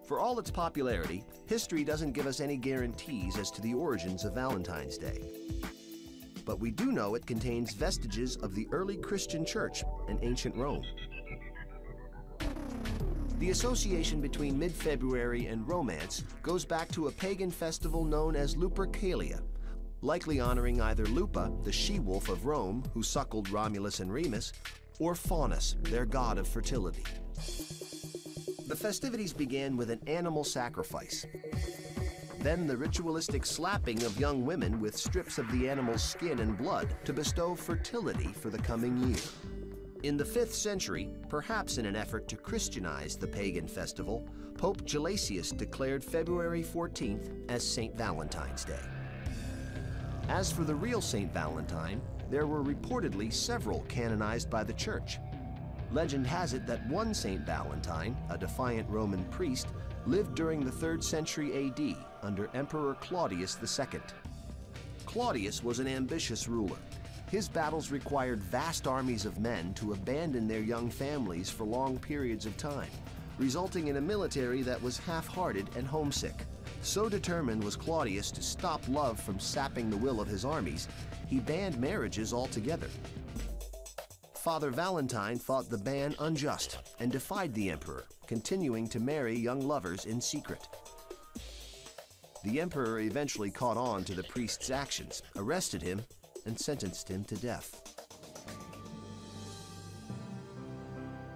For all its popularity, history doesn't give us any guarantees as to the origins of Valentine's Day. But we do know it contains vestiges of the early Christian church and ancient Rome. The association between mid-February and romance goes back to a pagan festival known as Lupercalia, likely honoring either Lupa, the she-wolf of Rome who suckled Romulus and Remus, or Faunus, their god of fertility. The festivities began with an animal sacrifice. Then the ritualistic slapping of young women with strips of the animal's skin and blood to bestow fertility for the coming year. In the 5th century, perhaps in an effort to Christianize the pagan festival, Pope Gelasius declared February 14th as St. Valentine's Day. As for the real St. Valentine, there were reportedly several canonized by the Church. Legend has it that one St. Valentine, a defiant Roman priest, lived during the 3rd century AD under Emperor Claudius II. Claudius was an ambitious ruler. His battles required vast armies of men to abandon their young families for long periods of time, resulting in a military that was half-hearted and homesick. So determined was Claudius to stop love from sapping the will of his armies, he banned marriages altogether. Father Valentine thought the ban unjust and defied the emperor, continuing to marry young lovers in secret. The emperor eventually caught on to the priest's actions, arrested him, and sentenced him to death.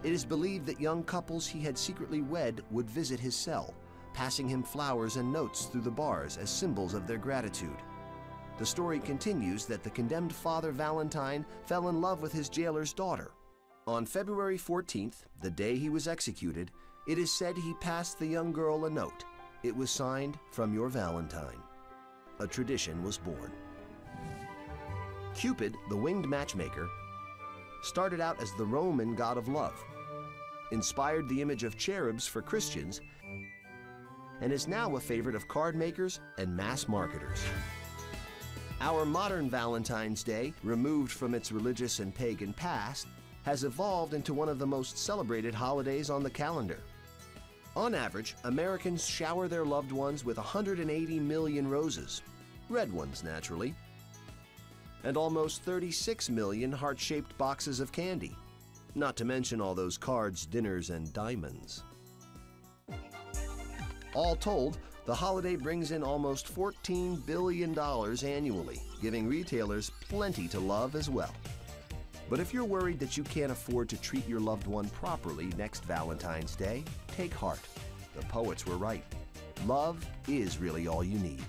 It is believed that young couples he had secretly wed would visit his cell, passing him flowers and notes through the bars as symbols of their gratitude. The story continues that the condemned Father Valentine fell in love with his jailer's daughter. On February 14th, the day he was executed, it is said he passed the young girl a note. It was signed, "From your Valentine." A tradition was born. Cupid, the winged matchmaker, started out as the Roman god of love, inspired the image of cherubs for Christians, and is now a favorite of card makers and mass marketers. Our modern Valentine's Day, removed from its religious and pagan past, has evolved into one of the most celebrated holidays on the calendar. On average, Americans shower their loved ones with 180 million roses, red ones naturally, and almost 36 million heart-shaped boxes of candy, not to mention all those cards, dinners, and diamonds. All told, the holiday brings in almost $14 billion annually, giving retailers plenty to love as well. But if you're worried that you can't afford to treat your loved one properly next Valentine's Day, take heart. The poets were right. Love is really all you need.